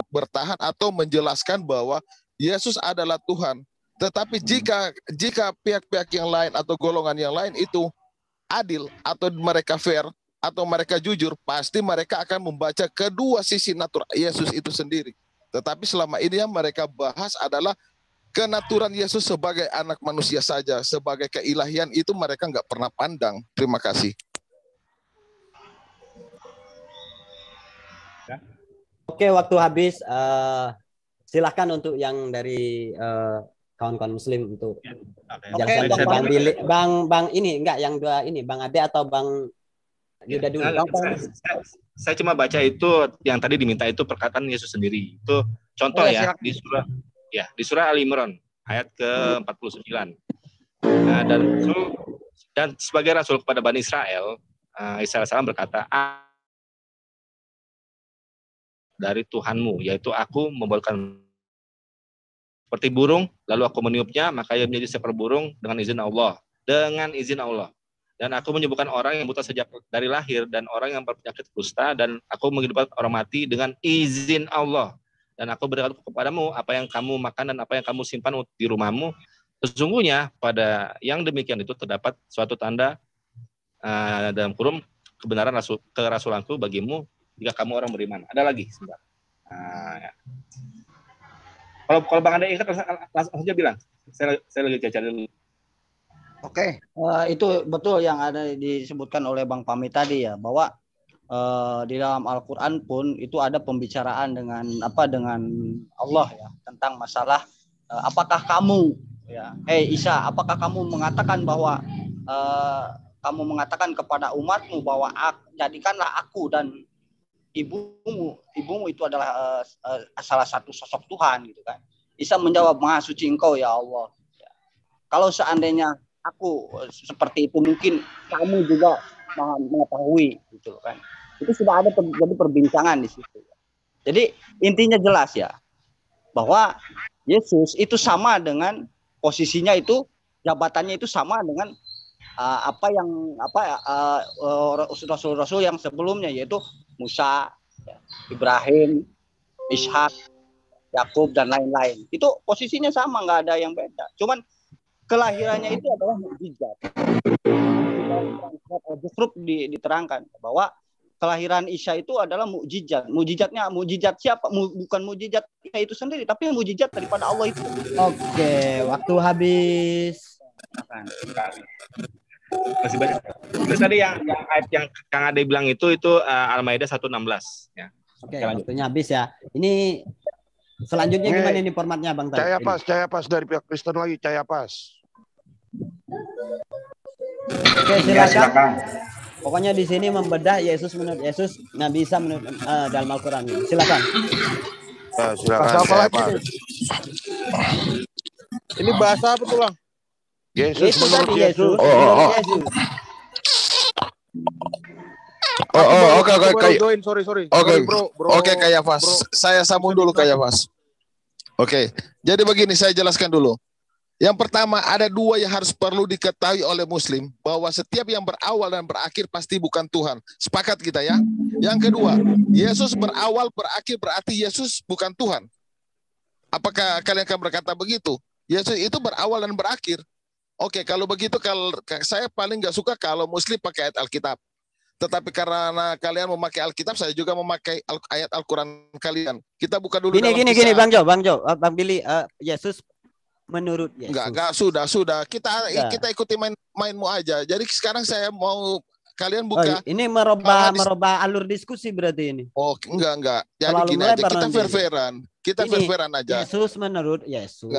bertahan atau menjelaskan bahwa Yesus adalah Tuhan. Tetapi jika pihak-pihak yang lain atau golongan yang lain itu adil atau mereka fair atau mereka jujur, pasti mereka akan membaca kedua sisi natural Yesus itu sendiri. Tetapi selama ini yang mereka bahas adalah kenaturan Yesus sebagai anak manusia saja, sebagai keilahian itu mereka nggak pernah pandang. Terima kasih. Oke, waktu habis. Silahkan untuk yang dari kawan-kawan Muslim untuk jelasan dari Bang Billy, Bang ini enggak yang dua ini, Bang Ade atau Bang Yuda dulu. Saya cuma baca itu yang tadi diminta itu perkataan Yesus sendiri. Itu contoh ya di surah Al-Imran ayat ke-49. Nah, dan sebagai rasul kepada Bani Israel, Isa AS berkata, dari Tuhanmu, yaitu aku membawakan seperti burung, lalu aku meniupnya, maka ia menjadi seperti burung dengan izin Allah. Dengan izin Allah. Dan aku menyembuhkan orang yang buta sejak dari lahir, dan orang yang berpenyakit kusta, dan aku menghidupkan orang mati dengan izin Allah. Dan aku berikan kepadamu apa yang kamu makan dan apa yang kamu simpan di rumahmu. Sesungguhnya pada yang demikian itu terdapat suatu tanda dalam kurung kebenaran kerasulanku bagimu, jika kamu orang beriman. Ada lagi sebentar. Ya. Kalau Bang Ade ingat langsung aja bilang. Saya lagi cacat dulu. Oke, itu betul yang ada disebutkan oleh Bang Pami tadi ya, bahwa di dalam Al-Qur'an pun itu ada pembicaraan dengan Allah ya, tentang masalah apakah kamu ya, Isa, apakah kamu mengatakan bahwa kamu mengatakan kepada umatmu bahwa jadikanlah aku dan ibumu itu adalah salah satu sosok Tuhan gitu kan. Isa menjawab, Maha suci Engkau ya Allah. Ya. Kalau seandainya aku seperti itu, mungkin kamu juga mengetahui gitu kan. Itu sudah ada terjadi perbincangan di situ. Jadi intinya jelas ya, bahwa Yesus itu sama dengan posisinya itu, jabatannya itu sama dengan rasul-rasul yang sebelumnya, yaitu Musa, Ibrahim, Ishak, Yakub dan lain-lain. Itu posisinya sama, nggak ada yang beda. Cuman kelahirannya itu adalah mukjizat. Justru diterangkan bahwa kelahiran Isa itu adalah mukjizat. Mukjizat siapa? Bukan mukjizat itu sendiri, tapi mukjizat daripada Allah itu. Oke, waktu habis. Masih banyak. Itu tadi yang ayat yang Kang Ade bilang itu Al-Maidah 1:16 ya. Oke, waktunya habis ya. Ini selanjutnya gimana ini formatnya Bang Tay? Cahaya pas dari pihak Kristen lagi, Cahaya pas. Oke, silakan. Pokoknya di sini membedah Yesus menurut Yesus, Nabi Isa menurut dalam Al-Qur'an. Silakan. Ya, silakan. Bahasa apa lagi? Ini bahasa apa tuh, Bang? Yesus itu menurut tadi Yesus. Yesus. Oke. Sorry. Oke, Kayafas. Saya sambung dulu, Kayafas. Oke, jadi begini, saya jelaskan dulu. Yang pertama, ada dua yang harus perlu diketahui oleh Muslim, bahwa setiap yang berawal dan berakhir pasti bukan Tuhan. Sepakat kita ya. Yang kedua, Yesus berawal berakhir berarti Yesus bukan Tuhan. Apakah kalian akan berkata begitu? Yesus itu berawal dan berakhir. Oke, kalau begitu, kalau saya paling nggak suka kalau Muslim pakai ayat Alkitab. Tetapi karena kalian memakai Alkitab, saya juga memakai ayat Al-Quran kalian. Kita buka dulu. Gini, Bang Jo, Bang Billy, Yesus menurut Yesus. Enggak, sudah. Kita ikuti mainmu aja. Jadi sekarang saya mau kalian buka. Ini merubah alur diskusi berarti ini. Oh, enggak. Jadi gini aja, kita fair-fairan. Kita fair-fairan aja. Yesus menurut Yesus.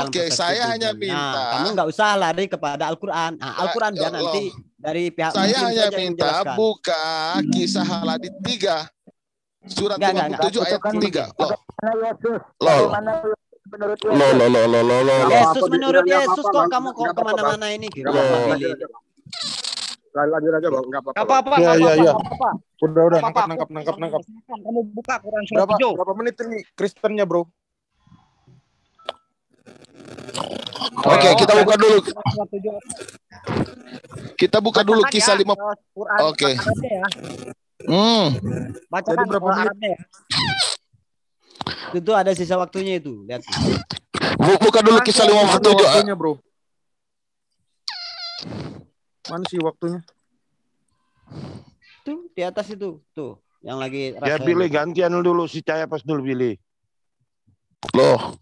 Oke, saya hanya minta. Kamu enggak usah lari kepada Al-Qur'an. Al-Qur'an jangan nanti dari pihak saya hanya minta buka Kisah Al-Hadid 3. Surat 57 ayat 3. Yesus menurut Yesus kok kamu kemana-mana ini gitu. Lanjut aja, Bang. Enggak apa-apa. Apa-apa. Iya. Udah, nangkap. Kamu buka Quran berapa menit ini Kristennya, Bro? Oke, kita buka dulu. Kita buka dulu Kisah 5. Oke. Baca Jadi berapa menit? Itu tuh ada sisa waktunya itu. Lihat. Buka dulu kisah 57. Waktunya, bro. Mana sih waktunya? Tuh di atas itu. Tuh yang lagi Ya Billy gantian dulu si Cahaya pas dulu Billy. Loh.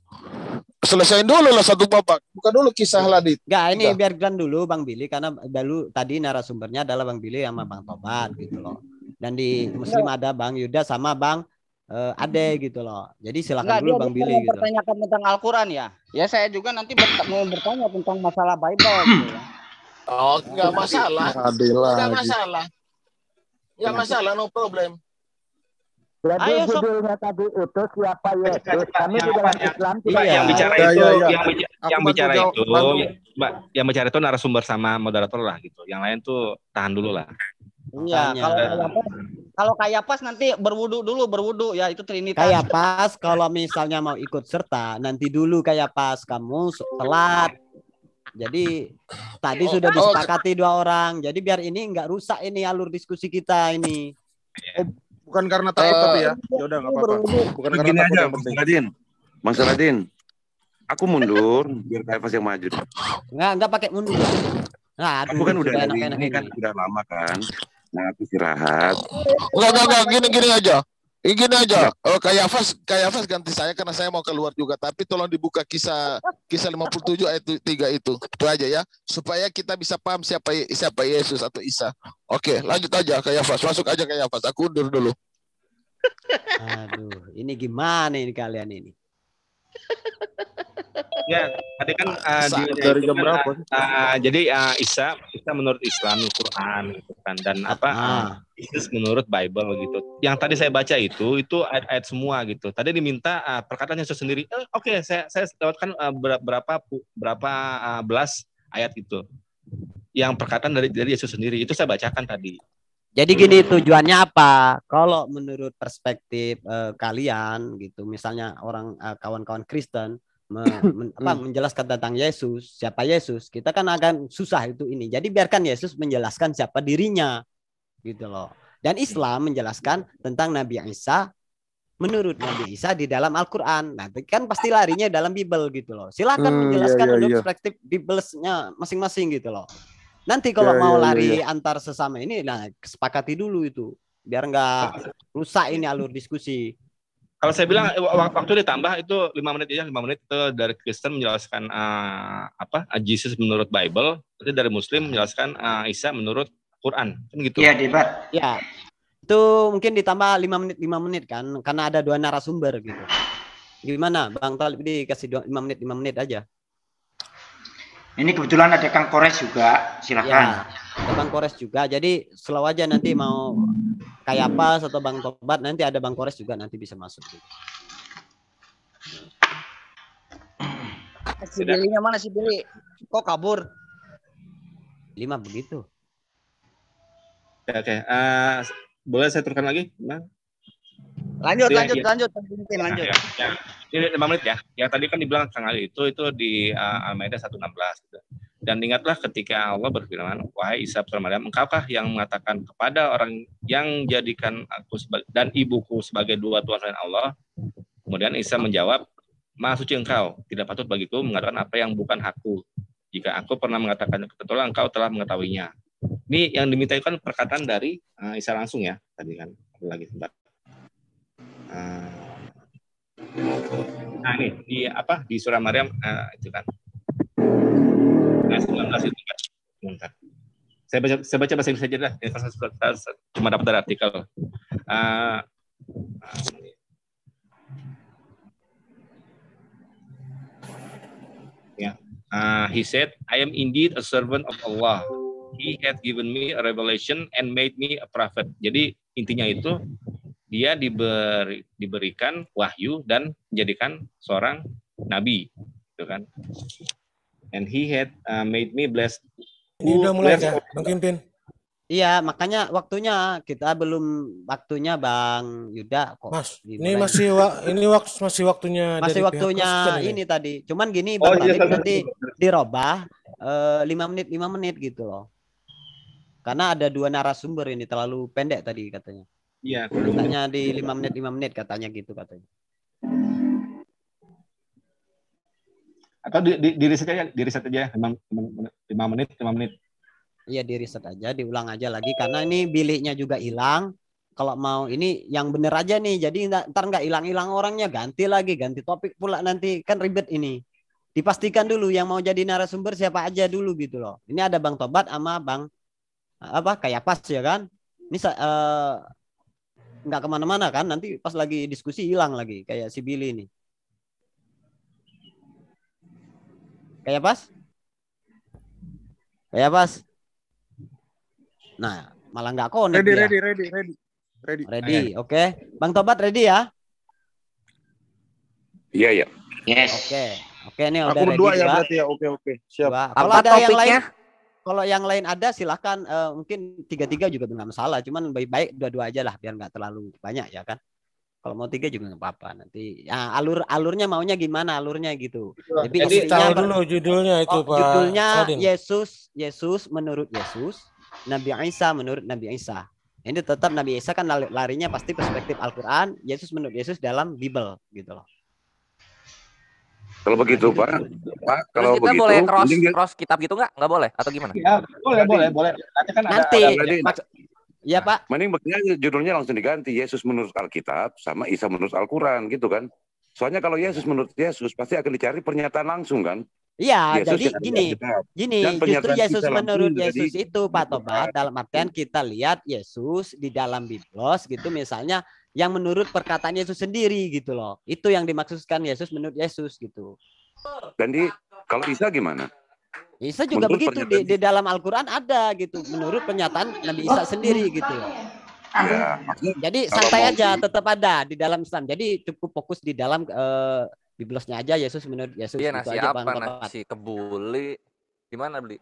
Selesaiin dulu lah satu babak. Buka dulu kisah Ladit. Enggak, ini biar Glenn dulu Bang Billy karena dulu tadi narasumbernya adalah Bang Billy sama Bang Tobat gitu loh. Dan di Muslim ada Bang Yuda sama Bang Ade gitu loh. Jadi silakan dulu Bang Billy gitu. Mempertanyakan tentang Al-Qur'an ya. Ya saya juga nanti mau bertanya tentang masalah Bible gitu ya. Oh, enggak masalah. Enggak Lagi. masalah. Enggak masalah, no problem. Jadi Ayo, Sob. judulnya tadi itu siapa Yesus? Kami di dalam Islam Mbak, tidak yang bicara Ya, itu, ya, ya. yang Aku bicara bantu itu, bantu. Mbak, yang bicara itu narasumber sama moderator lah gitu. Yang lain tuh tahan dulu lah. Iya, Makanya. kalau Kayapas nanti berwudu ya itu Trinitas. Kayapas kalau misalnya mau ikut serta nanti dulu Kayapas kamu telat. Jadi tadi sudah disepakati 2 orang. Jadi biar ini nggak rusak ini alur diskusi kita ini. Bukan karena takut tapi ya. Ya udah enggak apa-apa. Bukan karena Begini takut aja, yang Mas penting. Saladin. Mas Saladin, aku mundur biar Kayak yang maju. Nggak pakai mundur. Nah, Aku kan udah dari enak-enak ini kan udah lama kan. Nah, aku istirahat. Enggak, gini aja. Gini aja. Oh, Kayafas ganti saya karena saya mau keluar juga. Tapi tolong dibuka kisah 57 ayat 3 itu. Itu aja ya. Supaya kita bisa paham siapa Yesus atau Isa. Oke, lanjut aja Kayafas. Masuk aja Kayafas. Aku undur dulu. Aduh, ini gimana ini kalian ini? Ya, tadi kan Dari jam berapa? jadi Isa menurut Islam Al-Qur'an gitu kan, dan Yesus menurut Bible gitu. Yang tadi saya baca itu ayat-ayat semua gitu. Tadi diminta perkataan Yesus sendiri. Oke, saya lewatkan berapa belas ayat itu. Yang perkataan dari Yesus sendiri itu saya bacakan tadi. Jadi gini tujuannya apa? Kalau menurut perspektif kalian gitu, misalnya orang kawan-kawan Kristen menjelaskan tentang Yesus, siapa Yesus, kita kan akan susah itu ini. Jadi biarkan Yesus menjelaskan siapa dirinya, gitu loh. Dan Islam menjelaskan tentang Nabi Isa menurut Nabi Isa di dalam Al-Quran. Nanti kan pasti larinya dalam Bible gitu loh. Silakan menjelaskan menurut perspektif Bible-nya masing-masing gitu loh. Nanti kalau mau lari antar sesama ini, nah kesepakati dulu itu, biar nggak rusak ini alur diskusi. Kalau saya bilang waktu ditambah itu 5 menit aja, 5 menit itu dari Kristen menjelaskan Jesus menurut Bible, nanti dari Muslim menjelaskan Isa menurut Quran, kan gitu. Iya, debat. Ya, itu mungkin ditambah 5 menit kan, karena ada 2 narasumber gitu. Gimana, Bang Talib dikasih 5 menit aja. Ini kebetulan ada Kang Kores juga, silakan. Ya, ada Bang Kores juga. Jadi slow aja nanti mau Kayapas atau Bang Tobat, nanti ada Bang Kores juga nanti bisa masuk. Si Billy-nya mana si Billy? Kok kabur? 5 begitu. Oke. Boleh saya turunkan lagi? Bang? Lanjut. Ya. Lanjut. Ini 5 menit ya. Yang tadi kan dibilang Kang Ali itu di Al-Maidah 1:16 gitu. Dan ingatlah ketika Allah berfirman, wahai Isa putra Maryam, engkaukah yang mengatakan kepada orang yang jadikan aku dan ibuku sebagai 2 Tuhan selain Allah? Kemudian Isa menjawab, Maha suci engkau, tidak patut bagiku mengatakan apa yang bukan hakku. Jika aku pernah mengatakan kebetulan engkau telah mengetahuinya. Ini yang diminta kan perkataan dari Isa langsung ya. Tadi kan, lagi sebentar. Nah ini di surah Maryam itu kan. Nah, 19 itu kan. Bentar. Saya baca bahasa Inggris saja dah. Cuma dapat dari artikel. He said, I am indeed a servant of Allah. He had given me a revelation and made me a prophet. Jadi intinya itu dia diberikan wahyu dan menjadikan seorang nabi, gitu kan? And he had made me blessed. Ini udah mulai ya, Bang Kimpin? Iya, makanya waktunya kita belum waktunya Bang Yuda kok. Mas, ini masih waktunya. Masih waktunya ini tadi. Cuman gini Bang Talib nanti dirobah 5 menit gitu loh. Karena ada 2 narasumber ini terlalu pendek tadi katanya. Iya, katanya di 5 menit katanya gitu katanya. Atau di riset aja 5 menit. Iya, di riset aja, diulang aja lagi karena ini biliknya juga hilang. Kalau mau ini yang bener aja nih, jadi ntar nggak hilang-hilang orangnya, ganti topik pula, nanti kan ribet ini. Dipastikan dulu yang mau jadi narasumber siapa aja dulu gitu loh. Ini ada Bang Tobat sama Bang Kayapas ya kan. Ini nggak kemana-mana kan, nanti pas lagi diskusi hilang lagi kayak si Billy ini. Kayapas? Nah, malah nggak connect dia. Ready. Oke. Bang Tobat ready ya? Iya. Yes. Oke, ini udah Aku ready berdua ya juga. berarti ya. Oke. Siap. Kalau Apa ada yang lain, topiknya? kalau yang lain ada silahkan, mungkin 3-3 juga nggak masalah. Cuman lebih baik dua-dua aja lah biar nggak terlalu banyak ya kan. Kalau mau 3 juga nggak apa-apa. Nanti ya, alurnya maunya gimana alurnya gitu. Jadi tahu dulu judulnya itu Pak. Judulnya Saladin. Yesus menurut Yesus, Nabi Isa menurut Nabi Isa. Ini tetap Nabi Isa kan larinya pasti perspektif Al-Quran, Yesus menurut Yesus dalam Bible gitu loh. Kalau begitu Pak, kalau Terus kita begitu boleh mending dia- cross kitab gitu nggak? Nggak boleh atau gimana? Ya, boleh. Nanti kan Nanti, ada ya Pak. mending begini judulnya langsung diganti, Yesus menurut Alkitab sama Isa menurut Al-Quran gitu kan. Soalnya kalau Yesus menurut Yesus pasti akan dicari pernyataan langsung kan. Iya, Yesus jadi yang gini, Alkitab. Dan justru pernyataan Yesus Isa menurut langsung Yesus jadi- itu Pak Tobat, dalam artian kita lihat Yesus di dalam Biblos gitu misalnya yang menurut perkataan Yesus sendiri gitu loh. Itu yang dimaksudkan Yesus menurut Yesus gitu. Dan kalau Isa gimana? Isa juga Menurut begitu di dalam Al-Quran ada gitu menurut pernyataan Nabi Isa sendiri gitu loh. Ya, Jadi kalau santai mau- aja, tetap ada di dalam Islam. Jadi cukup fokus di dalam Biblosnya aja Yesus menurut Yesus. Iya, Itu nasi aja, apa? Bang Tobat. Nasi kebuli. Gimana beli?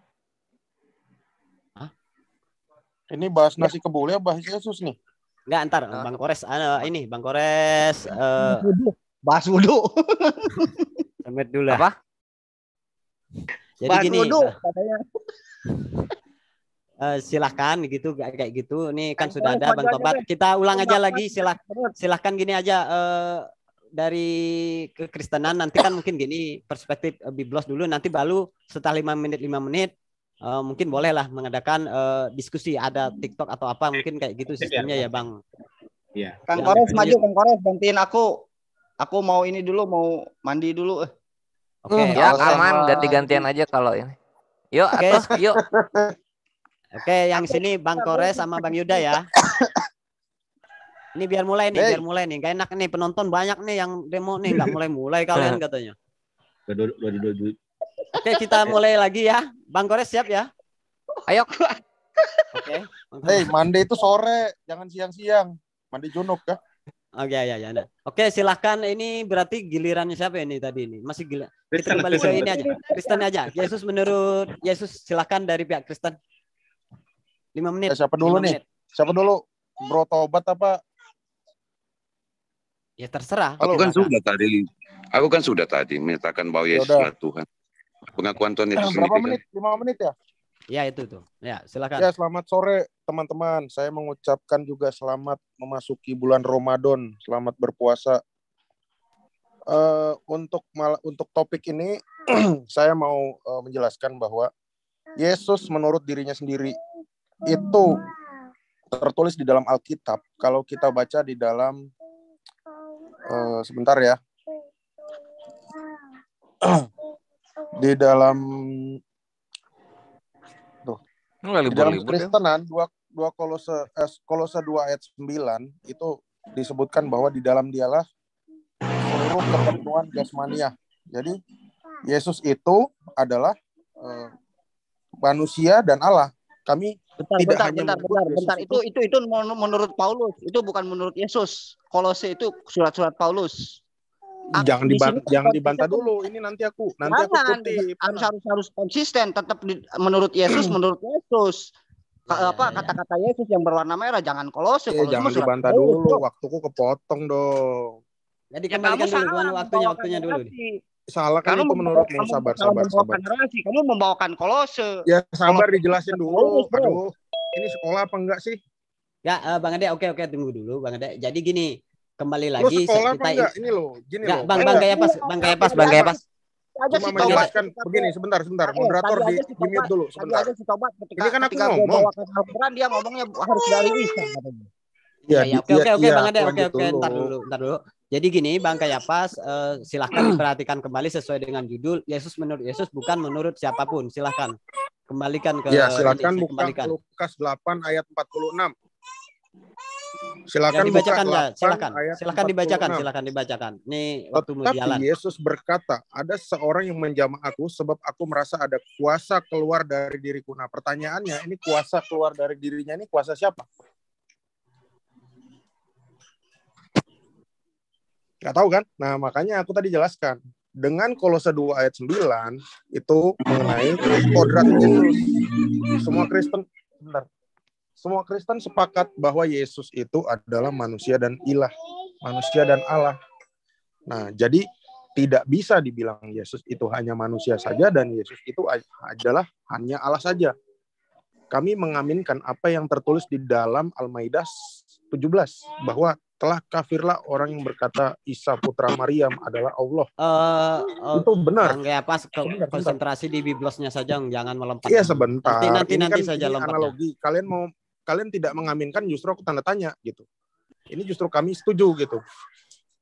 Ini bahas nasi kebuli ya bahas Yesus nih. Enggak, ntar Bang Kores Bang Kores Bahas wudhu. Sampai dulu lah. Apa? Jadi Bahas gini, wudhu katanya. silahkan gitu kayak gitu. Nih kan sudah ada Bang Tobat. Kita ulang aja lagi. Silahkan gini aja, dari kekristenan nanti kan mungkin gini perspektif Biblos dulu, nanti baru setelah 5 menit mungkin bolehlah mengadakan diskusi, ada TikTok atau apa mungkin kayak gitu sistemnya ya Bang. Iya. Kang Kores maju, Kang Kores gantiin aku. Aku mau ini dulu, mau mandi dulu. Oke, Ya aman, ganti-gantian aja kalau ini. Yuk, yuk. Oke, yang sini Bang Kores sama Bang Yuda ya. Ini biar mulai nih. Gak enak nih, penonton banyak nih yang demo nih, nggak mulai kalian katanya. Oke, kita mulai lagi ya. Bang Kores siap ya? Ayo. Oke. Mandi itu sore, jangan siang-siang. Mandi junub ya. Oke, ya. Oke, silahkan. Ini berarti gilirannya siapa ini tadi ini? Masih gila. Kita kembali ke ini aja. Kristen aja. Yesus menurut Yesus, silahkan dari pihak Kristen. 5 menit. Siapa dulu nih? Siapa dulu? Bro Tobat apa? Ya terserah. Aku kan sudah tadi menyatakan bahwa Yesus adalah Tuhan. Pengakuan Tuhan Yesus Berapa sendiri. menit? 5 menit ya? Ya itu tuh. Ya silakan. Ya, selamat sore teman-teman. Saya mengucapkan juga selamat memasuki bulan Ramadan. Selamat berpuasa. Untuk topik ini saya mau menjelaskan bahwa Yesus menurut dirinya sendiri itu tertulis di dalam Alkitab. Kalau kita baca di dalam sebentar ya. Di dalam di dalam Kristenan 2 Kolose 2 ayat 9 itu disebutkan bahwa di dalam dialah seluruh kepenuhan jasmania. Jadi Yesus itu adalah manusia dan Allah. Kami Bentar. Itu menurut Paulus. Itu bukan menurut Yesus. Kolose itu surat-surat Paulus. Jangan dibantah dulu. Ini nanti aku kutip. Harus konsisten. Tetap menurut Yesus, menurut Yesus. Kata-kata Yesus yang berwarna merah, jangan Kolose. Jangan dibantah dulu. Waktuku kepotong dong. Jadi kembalikan dulu waktunya dulu. Salah kan itu menurutmu. Sabar. Kamu membawakan Kolose. Ya sabar, dijelasin dulu. Aduh, ini sekolah apa enggak sih? Ya, Bang Ade, oke, tunggu dulu Bang Ade. Jadi gini, kembali Lu lagi sekolah apa kita enggak? Ini loh, gini loh. Bang Kayapas. cuma menjelaskan begini, sebentar. Moderator di mute dulu sebentar. Ini kan aku ngomong. Al-Quran dia ngomongnya harus dari Isa katanya. Iya, oke Bang Ade, oke, ntar dulu. Jadi gini, Bang Kayapas, silahkan diperhatikan kembali sesuai dengan judul. Yesus menurut Yesus, bukan menurut siapapun. Silahkan kembalikan ke. Ya, silahkan buka Lukas 8 ayat 46. Silakan dibacakan buka 8, silakan dibacakan. Ini waktu jalan. Tapi Yesus berkata, ada seorang yang menjamah aku sebab aku merasa ada kuasa keluar dari diriku. Nah, pertanyaannya, ini kuasa keluar dari dirinya ini kuasa siapa? Nggak tahu kan? Nah, makanya aku tadi jelaskan. Dengan Kolose 2 ayat 9 itu mengenai kodrat Yesus. Semua Kristen sepakat bahwa Yesus itu adalah manusia dan ilah, manusia dan Allah. Nah, jadi tidak bisa dibilang Yesus itu hanya manusia saja dan Yesus itu adalah hanya Allah saja. Kami mengaminkan apa yang tertulis di dalam Al-Maidah 17 bahwa telah kafirlah orang yang berkata Isa putra Maryam adalah Allah. Itu benar. Bang Kayapas, konsentrasi di biblosnya saja, jangan melompat. Iya, sebentar. Nanti kan saja lompatnya. Analogi. Kalian tidak mengaminkan, justru aku tanda tanya gitu. Ini justru kami setuju gitu.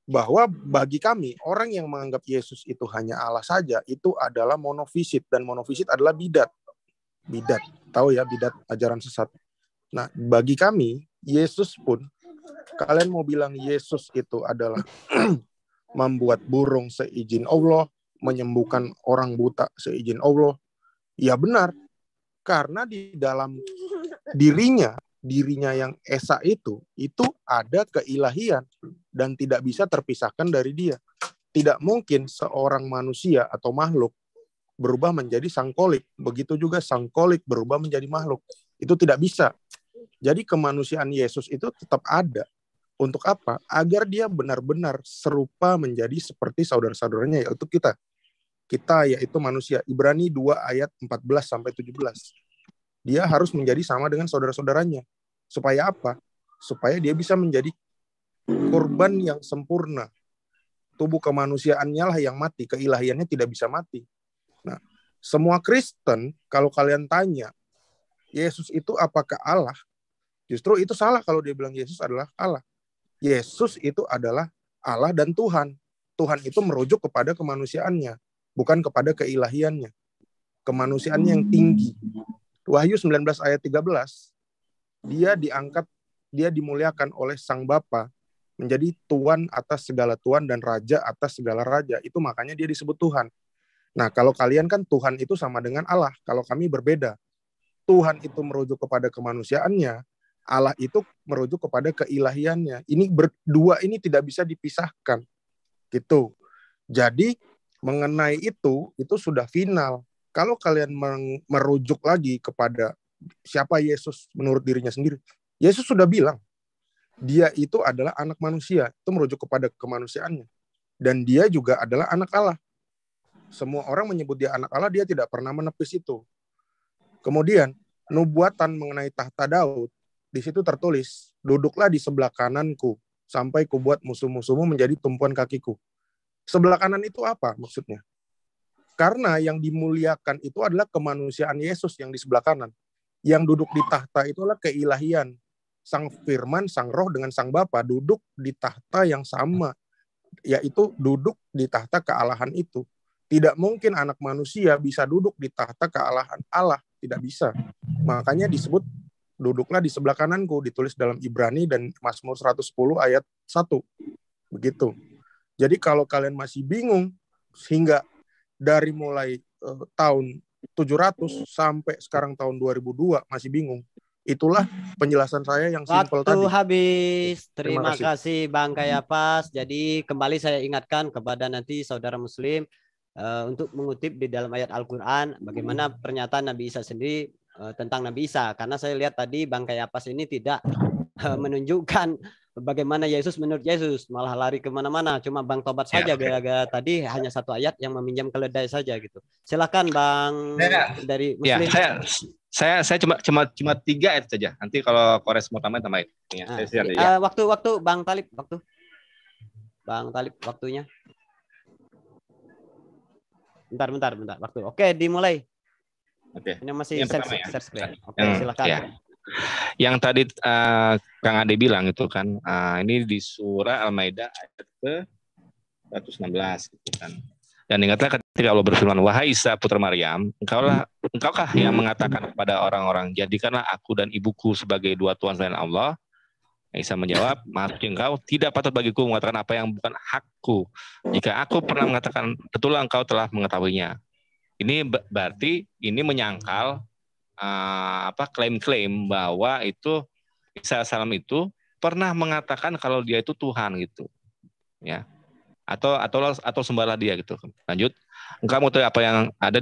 Bahwa bagi kami, orang yang menganggap Yesus itu hanya Allah saja, itu adalah monofisit. Dan monofisit adalah bidat. Bidat. Tahu ya, bidat ajaran sesat. Nah, bagi kami, Yesus pun, kalian mau bilang Yesus itu adalah membuat burung seizin Allah, menyembuhkan orang buta seizin Allah. Ya benar. Karena di dalam dirinya yang esa itu ada keilahian dan tidak bisa terpisahkan dari dia. Tidak mungkin seorang manusia atau makhluk berubah menjadi sangkolik. Begitu juga sangkolik berubah menjadi makhluk. Itu tidak bisa. Jadi kemanusiaan Yesus itu tetap ada. Untuk apa? Agar dia benar-benar serupa menjadi seperti saudara-saudaranya, yaitu kita. Kita yaitu manusia. Ibrani 2 ayat 14-17. Dia harus menjadi sama dengan saudara-saudaranya. Supaya apa? Supaya dia bisa menjadi korban yang sempurna. Tubuh kemanusiaannya lah yang mati, keilahiannya tidak bisa mati. Nah, semua Kristen, kalau kalian tanya, Yesus itu apakah Allah? Justru itu salah kalau dia bilang Yesus adalah Allah. Yesus itu adalah Allah dan Tuhan. Tuhan itu merujuk kepada kemanusiaannya, bukan kepada keilahiannya. Kemanusiaannya yang tinggi. Wahyu 19 ayat 13, dia diangkat, dia dimuliakan oleh Sang Bapa menjadi Tuhan atas segala Tuhan dan Raja atas segala Raja. Itu makanya dia disebut Tuhan. Nah, kalau kalian kan Tuhan itu sama dengan Allah. Kalau kami berbeda. Tuhan itu merujuk kepada kemanusiaannya, Allah itu merujuk kepada keilahiannya. Ini berdua ini tidak bisa dipisahkan. Gitu. Jadi mengenai itu sudah final. Kalau kalian merujuk lagi kepada siapa Yesus menurut dirinya sendiri, Yesus sudah bilang dia itu adalah anak manusia. Itu merujuk kepada kemanusiaannya. Dan dia juga adalah anak Allah. Semua orang menyebut dia anak Allah, dia tidak pernah menepis itu. Kemudian nubuatan mengenai tahta Daud, di situ tertulis, duduklah di sebelah kananku sampai kubuat musuh-musuhmu menjadi tumpuan kakiku. Sebelah kanan itu apa maksudnya? Karena yang dimuliakan itu adalah kemanusiaan Yesus yang di sebelah kanan. Yang duduk di tahta itu adalah keilahian. Sang Firman, Sang Roh dengan Sang Bapa duduk di tahta yang sama, yaitu duduk di tahta kealahan itu. Tidak mungkin anak manusia bisa duduk di tahta kealahan Allah. Tidak bisa. Makanya disebut duduklah di sebelah kananku, ditulis dalam Ibrani dan Mazmur 110 ayat 1. Begitu. Jadi kalau kalian masih bingung, sehingga dari mulai tahun 700 sampai sekarang tahun 2002 masih bingung, itulah penjelasan saya yang simpel tadi. Waktu habis. Terima kasih Bang Kayapas. Jadi kembali saya ingatkan kepada nanti saudara Muslim untuk mengutip di dalam ayat Al-Quran bagaimana pernyataan Nabi Isa sendiri tentang Nabi Isa, karena saya lihat tadi Bang Kayapas ini tidak menunjukkan bagaimana Yesus menurut Yesus, malah lari kemana-mana. Cuma Bang tobat saja gara-gara tadi hanya satu ayat yang meminjam keledai saja gitu. Silakan Bang dari Muslim. Ya, saya cuma 3 ayat saja. Nanti kalau Kores mau tambahin. Ya, waktu Bang Talib waktunya. Bentar waktu. Oke, dimulai. Oke. Ini masih Yang pertama ya. share screen. Oke, silakan. Ya. Yang tadi Kang Ade bilang itu kan, ini di surah Al-Maidah ayat ke 116 gitu kan. Dan ingatlah ketika Allah berfirman, wahai Isa putra Maryam, engkaukah yang mengatakan kepada orang-orang, jadikanlah aku dan ibuku sebagai dua Tuhan selain Allah. Isa menjawab, maksudnya engkau tidak patut bagiku mengatakan apa yang bukan hakku. Jika aku pernah mengatakan, betullah engkau telah mengetahuinya. Ini berarti ini menyangkal klaim-klaim bahwa itu Isa salam itu pernah mengatakan kalau dia itu Tuhan gitu, ya. Atau sembahlah dia gitu. Lanjut, engkau mengetahui apa yang ada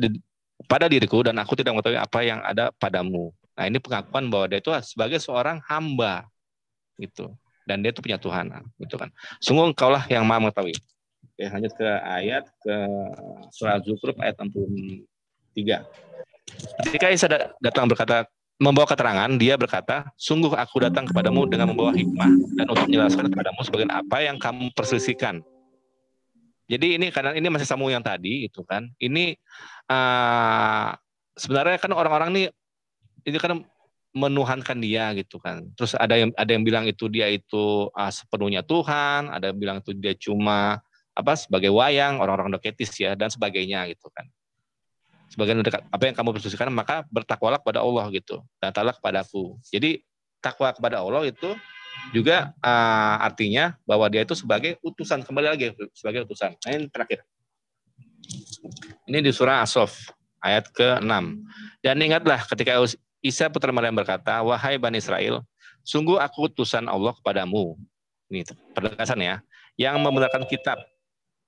pada diriku dan aku tidak mengetahui apa yang ada padamu. Nah, ini pengakuan bahwa dia itu sebagai seorang hamba gitu, dan dia itu punya Tuhan gitu kan. Sungguh engkaulah yang Maha mengetahui. Oke, lanjut ke ayat ke surah Az-Zukhruf ayat 63. Ketika Isa datang membawa keterangan, dia berkata, sungguh aku datang kepadamu dengan membawa hikmah dan untuk menjelaskan kepadamu sebagian apa yang kamu perselisihkan. Jadi ini karena ini masih sambung yang tadi itu kan. Ini sebenarnya kan orang-orang ini kan menuhankan dia gitu kan. Terus ada yang bilang itu dia itu sepenuhnya Tuhan, ada yang bilang itu dia cuma sebagai wayang, orang-orang doketis ya dan sebagainya gitu kan. Sebagian apa yang kamu perselisihkan, maka bertakwalah kepada Allah gitu dan taatlah kepadaku. Jadi takwa kepada Allah itu juga artinya bahwa dia itu sebagai utusan, kembali lagi sebagai utusan. Nah, ini terakhir. Ini di surah As-Saff ayat ke-6. Dan ingatlah ketika Isa putra Maryam berkata, wahai Bani Israel, sungguh aku utusan Allah kepadamu. Ini penegasan ya, yang membenarkan kitab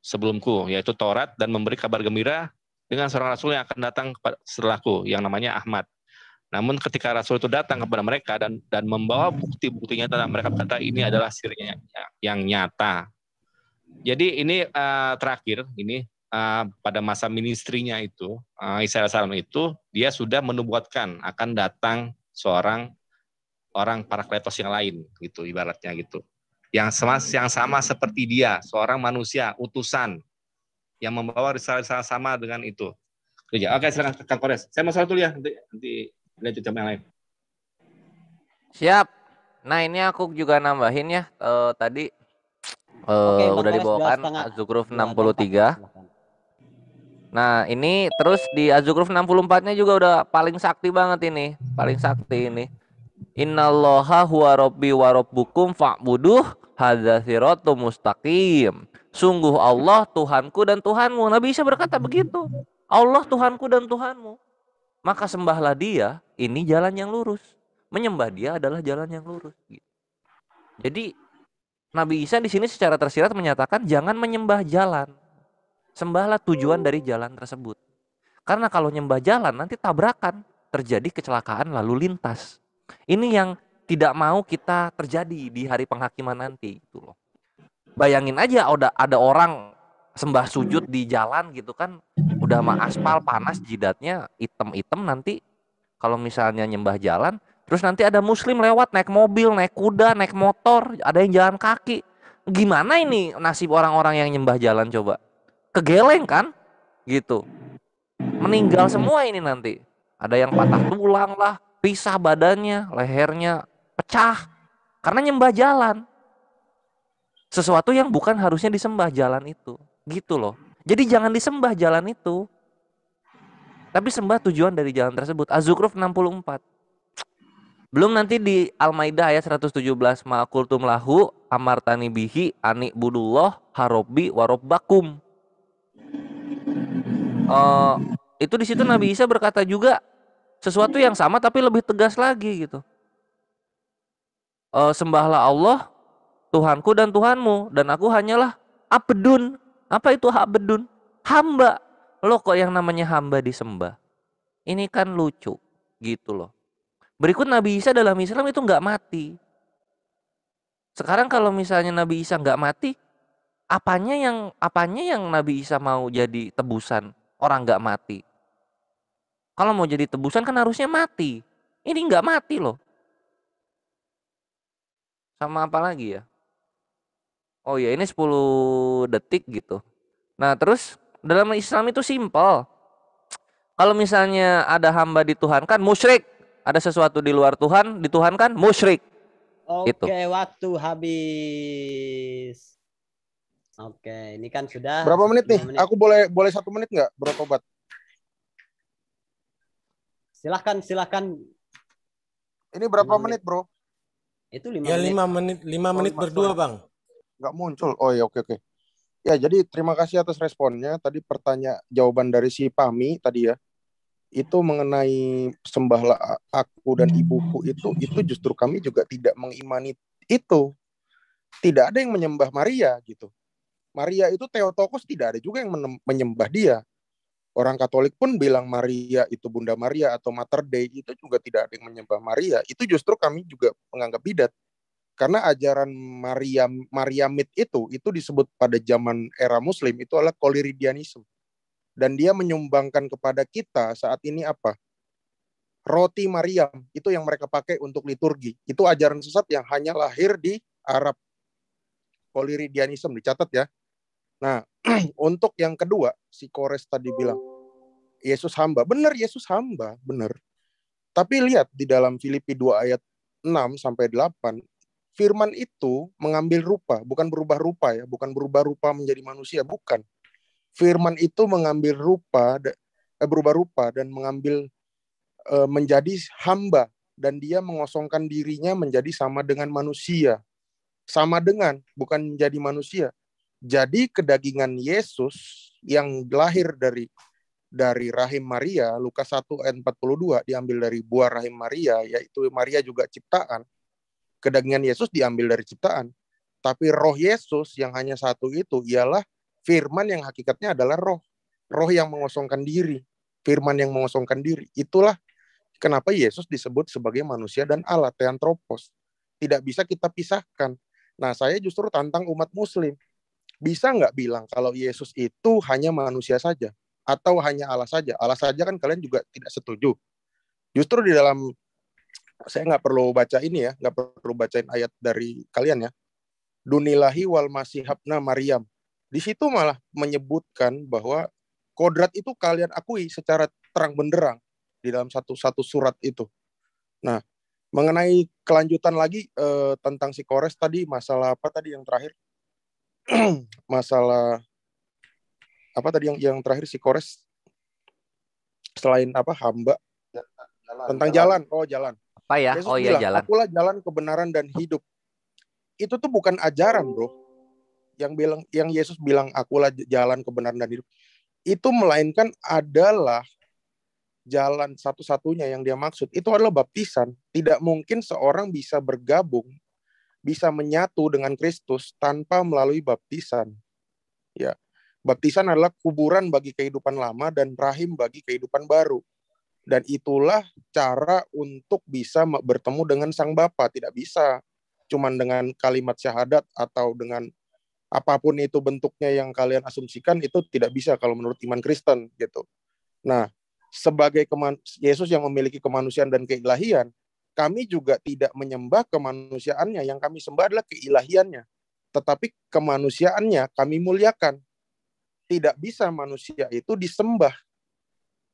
sebelumku, yaitu Taurat, dan memberi kabar gembira dengan seorang rasul yang akan datang setelahku, yang namanya Ahmad. Namun ketika rasul itu datang kepada mereka dan membawa bukti-bukti nyata, mereka berkata ini adalah sihirnya yang nyata. Jadi ini terakhir ini pada masa ministrinya itu Isa alaihissalam itu dia sudah menubuatkan akan datang seorang orang parakletos yang lain gitu ibaratnya gitu. Yang sama seperti dia, seorang manusia utusan yang membawa risalah sama dengan itu. Oke, silakan Kang Kores. Saya mau dulu ya, nanti lanjut jam yang lain. Siap. Nah, ini aku juga nambahin ya. Tadi udah dibawakan Az-Zukhruf 63. Nah, ini terus di Az-Zukhruf 64-nya juga udah paling sakti banget ini. Paling sakti ini. Innallaha huwa rabbi wa rabbukum fa'buduh hadza siratum mustaqim. Sungguh Allah Tuhanku dan Tuhanmu. Nabi Isa berkata begitu. Allah Tuhanku dan Tuhanmu. Maka sembahlah dia, ini jalan yang lurus. Menyembah dia adalah jalan yang lurus. Jadi Nabi Isa di sini secara tersirat menyatakan jangan menyembah jalan. Sembahlah tujuan dari jalan tersebut. Karena kalau nyembah jalan nanti tabrakan, terjadi kecelakaan lalu lintas. Ini yang tidak mau kita terjadi di hari penghakiman nanti gitu loh. Bayangin aja ada orang sembah sujud di jalan gitu kan, udah mah aspal panas jidatnya item-item, nanti kalau misalnya nyembah jalan terus nanti ada muslim lewat naik mobil, naik kuda, naik motor, ada yang jalan kaki, gimana ini nasib orang-orang yang nyembah jalan coba? Kegeleng kan gitu, meninggal semua ini nanti, ada yang patah tulang lah, pisah badannya, lehernya pecah karena nyembah jalan sesuatu yang bukan harusnya disembah jalan itu gitu loh. Jadi jangan disembah jalan itu, tapi sembah tujuan dari jalan tersebut. Az-Zukhruf 64. Belum nanti di Al-Maidah ayat 117, ma'akultum lahu amartani bihi ani budullah harobbi warobbakum. Itu di situ Nabi Isa berkata juga sesuatu yang sama tapi lebih tegas lagi gitu. Sembahlah Allah Tuhanku dan Tuhanmu, dan aku hanyalah abdun. Apa itu abdun? Hamba. Loh, kok yang namanya hamba disembah? Ini kan lucu gitu loh. Berikut Nabi Isa dalam Islam itu nggak mati. Sekarang kalau misalnya Nabi Isa nggak mati, apanya yang Nabi Isa mau jadi tebusan orang nggak mati? Kalau mau jadi tebusan kan harusnya mati. Ini nggak mati loh. Sama apa lagi ya? Oh ya, ini 10 detik gitu. Nah terus Dalam Islam itu simpel. Kalau misalnya ada hamba dituhankan, musyrik. Ada sesuatu di luar Tuhan, dituhankan, musyrik. Oke, waktu habis. Oke, ini kan sudah. Berapa menit nih? Aku boleh 1 menit nggak bertobat? Silahkan. Ini berapa menit, bro? Itu 5 ya, menit. 5 menit berdua, Bang. Nggak muncul. Oh ya, oke. Ya, jadi terima kasih atas responnya. Tadi jawaban dari si Pami tadi ya. Itu mengenai sembahlah aku dan ibuku itu justru kami juga tidak mengimani itu. Tidak ada yang menyembah Maria gitu. Maria itu Theotokos, tidak ada juga yang menyembah dia. Orang Katolik pun bilang Maria itu Bunda Maria atau Mater Dei, itu juga tidak ada yang menyembah Maria. Itu justru kami juga menganggap bidat. Karena ajaran Mariamit itu disebut pada zaman era Muslim itu adalah Koliridianisme. Dan dia menyumbangkan kepada kita saat ini apa? Roti Maryam, itu yang mereka pakai untuk liturgi. Itu ajaran sesat yang hanya lahir di Arab. Koliridianisme, dicatat ya. Nah, untuk yang kedua, si Kores tadi bilang, Yesus hamba. Benar, Yesus hamba, benar. Tapi lihat di dalam Filipi 2 ayat 6-8, firman itu mengambil rupa, bukan berubah rupa ya, bukan berubah rupa menjadi manusia, bukan. Firman itu mengambil berubah rupa dan mengambil menjadi hamba, dan dia mengosongkan dirinya menjadi sama dengan manusia. Sama dengan, bukan menjadi manusia. Jadi kedagingan Yesus yang lahir dari rahim Maria, Lukas 1 ayat 42, diambil dari buah rahim Maria, yaitu Maria juga ciptaan. Kedagingan Yesus diambil dari ciptaan. Tapi roh Yesus yang hanya satu itu ialah firman yang hakikatnya adalah roh. Roh yang mengosongkan diri. Firman yang mengosongkan diri. Itulah kenapa Yesus disebut sebagai manusia dan Allah, Theanthropos. Tidak bisa kita pisahkan. Nah, saya justru tantang umat Muslim. Bisa nggak bilang kalau Yesus itu hanya manusia saja? Atau hanya Allah saja? Allah saja kan kalian juga tidak setuju. Justru di dalam, saya nggak perlu baca ini ya, nggak perlu bacain ayat dari kalian ya. Dunilahi wal masihabna Maryam. Di situ malah menyebutkan bahwa kodrat itu kalian akui secara terang benderang di dalam satu surat itu. Nah, mengenai kelanjutan lagi tentang si Kores tadi, masalah apa tadi yang terakhir? Masalah apa tadi yang terakhir si Kores? Selain apa hamba? Tentang jalan. Oh, jalan. Apa ya? Yesus bilang, jalan. Akulah jalan kebenaran dan hidup. Itu tuh bukan ajaran, bro. Yang Yesus bilang akulah jalan kebenaran dan hidup. Itu melainkan adalah jalan satu-satunya yang dia maksud. Itu adalah baptisan. Tidak mungkin seorang bisa bergabung, bisa menyatu dengan Kristus tanpa melalui baptisan. Ya. Baptisan adalah kuburan bagi kehidupan lama dan rahim bagi kehidupan baru. Dan itulah cara untuk bisa bertemu dengan Sang Bapa. Tidak bisa cuman dengan kalimat syahadat atau dengan apapun itu bentuknya yang kalian asumsikan, itu tidak bisa kalau menurut iman Kristen gitu. Nah, sebagai Yesus yang memiliki kemanusiaan dan keilahian, kami juga tidak menyembah kemanusiaannya. Yang kami sembah adalah keilahiannya. Tetapi kemanusiaannya kami muliakan. Tidak bisa manusia itu disembah.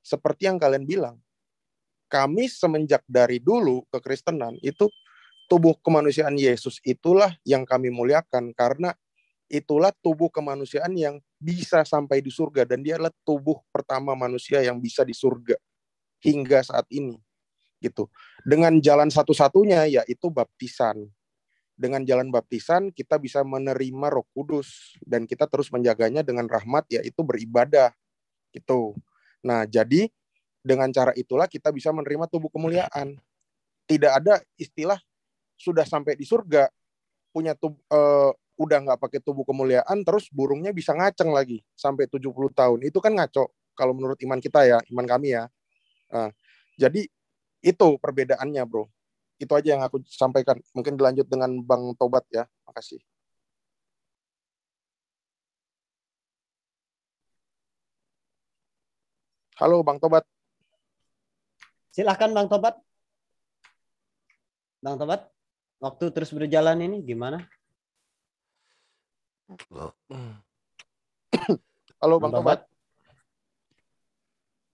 Seperti yang kalian bilang. Kami semenjak dari dulu kekristenan itu tubuh kemanusiaan Yesus itulah yang kami muliakan. Karena itulah tubuh kemanusiaan yang bisa sampai di surga. Dan dia adalah tubuh pertama manusia yang bisa di surga. Hingga saat ini. Gitu. Dengan jalan satu-satunya yaitu baptisan. Dengan jalan baptisan kita bisa menerima Roh Kudus. Dan kita terus menjaganya dengan rahmat, yaitu beribadah. Gitu. Nah, jadi dengan cara itulah kita bisa menerima tubuh kemuliaan. Tidak ada istilah sudah sampai di surga, punya udah nggak pakai tubuh kemuliaan, terus burungnya bisa ngaceng lagi sampai 70 tahun. Itu kan ngaco kalau menurut iman kita ya, iman kami ya. Nah, jadi itu perbedaannya, bro. Itu aja yang aku sampaikan. Mungkin dilanjut dengan Bang Tobat ya. Makasih. Halo Bang Tobat. Silahkan Bang Tobat. Bang Tobat, waktu terus berjalan ini gimana? Halo Bang Tobat.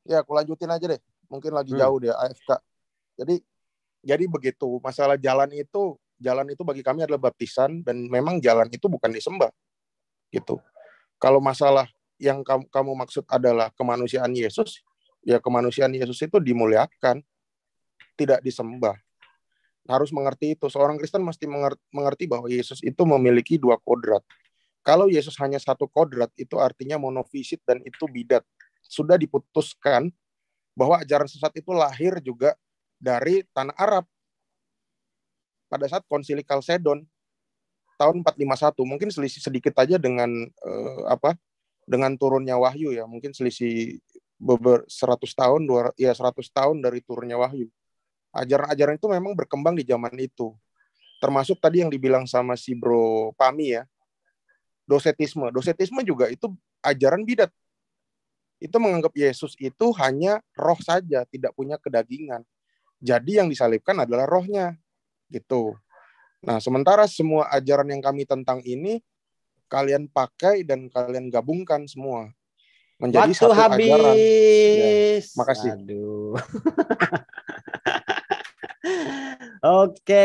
Ya, aku lanjutin aja deh. Mungkin lagi jauh dia AFK. Jadi begitu. Masalah jalan itu bagi kami adalah baptisan, dan memang jalan itu bukan disembah gitu. Kalau masalah yang kamu maksud adalah kemanusiaan Yesus, ya kemanusiaan Yesus itu dimuliakan, tidak disembah. Harus mengerti itu. Seorang Kristen mesti mengerti bahwa Yesus itu memiliki 2 kodrat. Kalau Yesus hanya 1 kodrat, itu artinya monofisit dan itu bidat. Sudah diputuskan bahwa ajaran sesat itu lahir juga dari tanah Arab. Pada saat Konsili Kalsedon tahun 451, mungkin selisih sedikit aja dengan dengan turunnya wahyu ya, mungkin selisih 100 tahun 100 tahun dari turunnya wahyu. Ajaran-ajaran itu memang berkembang di zaman itu. Termasuk tadi yang dibilang sama si Bro Pami ya, dosetisme. Dosetisme juga itu ajaran bidat. Itu menganggap Yesus itu hanya roh saja, tidak punya kedagingan. Jadi yang disalibkan adalah rohnya. Gitu. Nah, sementara semua ajaran yang kami tentang ini kalian pakai dan kalian gabungkan semua menjadi Waktu satu habis. ajaran. Ya, makasih. Aduh. Oke,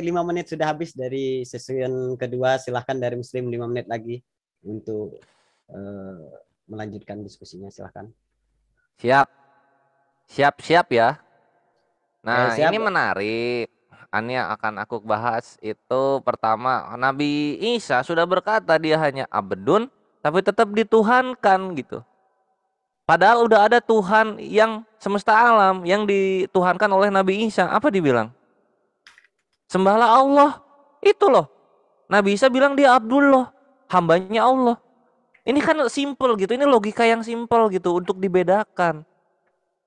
5 menit sudah habis dari session kedua. Silahkan dari Muslim 5 menit lagi untuk melanjutkan diskusinya. Silahkan. Siap ya. Nah, siap. ini menarik. Ini yang akan aku bahas itu pertama, Nabi Isa sudah berkata dia hanya abdun, tapi tetap dituhankan gitu. Padahal udah ada Tuhan yang semesta alam yang dituhankan oleh Nabi Isa. Apa dibilang? Sembahlah Allah. Itu loh. Nabi Isa bilang dia Abdul loh, hambanya Allah. Ini kan simple gitu. Ini logika yang simple gitu untuk dibedakan.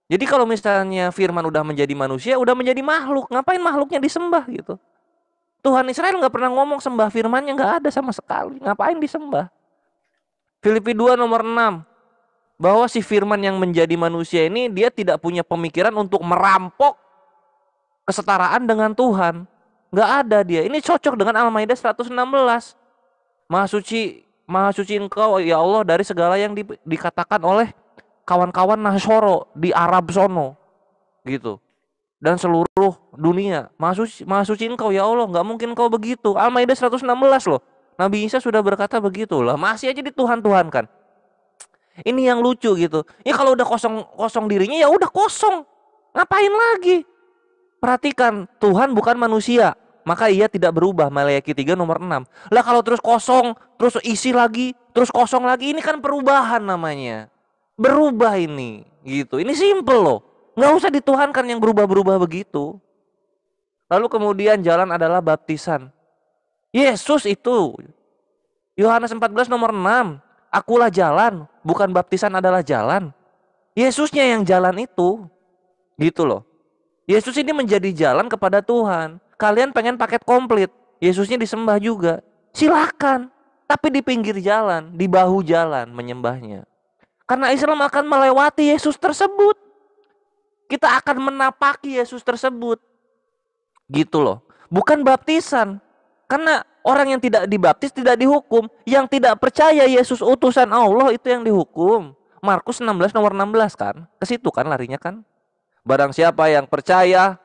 Jadi kalau misalnya Firman udah menjadi manusia, udah menjadi makhluk, ngapain makhluknya disembah gitu? Tuhan Israel nggak pernah ngomong sembah Firman-nya, nggak ada sama sekali. Ngapain disembah? Filipi 2 nomor 6, bahwa si Firman yang menjadi manusia ini dia tidak punya pemikiran untuk merampok kesetaraan dengan Tuhan. Nggak ada dia. Ini cocok dengan Al-Maidah 116. Maha suci Engkau ya Allah dari segala yang dikatakan oleh kawan-kawan Nasoro di Arab sono gitu, dan seluruh dunia. Maha suci Engkau ya Allah, nggak mungkin Engkau begitu. Al-Maidah 116 loh. Nabi Isa sudah berkata begitu lah, masih aja dituhan-tuhankan. Ini yang lucu gitu. Ya kalau udah kosong dirinya ya udah kosong. Ngapain lagi? Perhatikan, Tuhan bukan manusia, maka ia tidak berubah. Maleakhi 3 nomor 6. Lah kalau terus kosong, terus isi lagi, terus kosong lagi, ini kan perubahan namanya. Berubah ini gitu. Ini simple loh. Nggak usah dituhankan yang berubah-berubah begitu. Lalu kemudian jalan adalah baptisan. Yesus itu Yohanes 14 nomor 6. Akulah jalan, bukan baptisan adalah jalan. Yesusnya yang jalan itu. Gitu loh. Yesus ini menjadi jalan kepada Tuhan. Kalian pengen paket komplit, Yesusnya disembah juga. Silakan. Tapi di pinggir jalan, di bahu jalan menyembahnya. Karena Islam akan melewati Yesus tersebut. Kita akan menapaki Yesus tersebut. Gitu loh. Bukan baptisan. Karena orang yang tidak dibaptis tidak dihukum. Yang tidak percaya Yesus utusan Allah itu yang dihukum. Markus 16 nomor 16 kan. Ke situ kan larinya kan. Barang siapa yang percaya,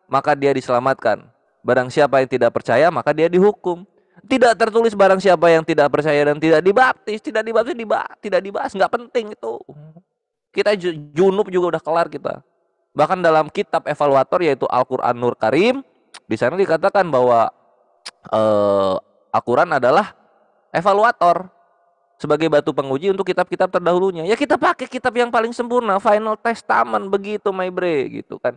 maka dia diselamatkan. Barang siapa yang tidak percaya, maka dia dihukum. Tidak tertulis barang siapa yang tidak percaya dan tidak dibaptis, tidak dibahas, nggak penting itu. Kita junub juga udah kelar kita. Bahkan dalam kitab evaluator yaitu Al-Quran Nur Karim, di sana dikatakan bahwa Al-Quran adalah evaluator sebagai batu penguji untuk kitab-kitab terdahulunya. Ya kita pakai kitab yang paling sempurna, Final Testament begitu, my bre, gitu kan.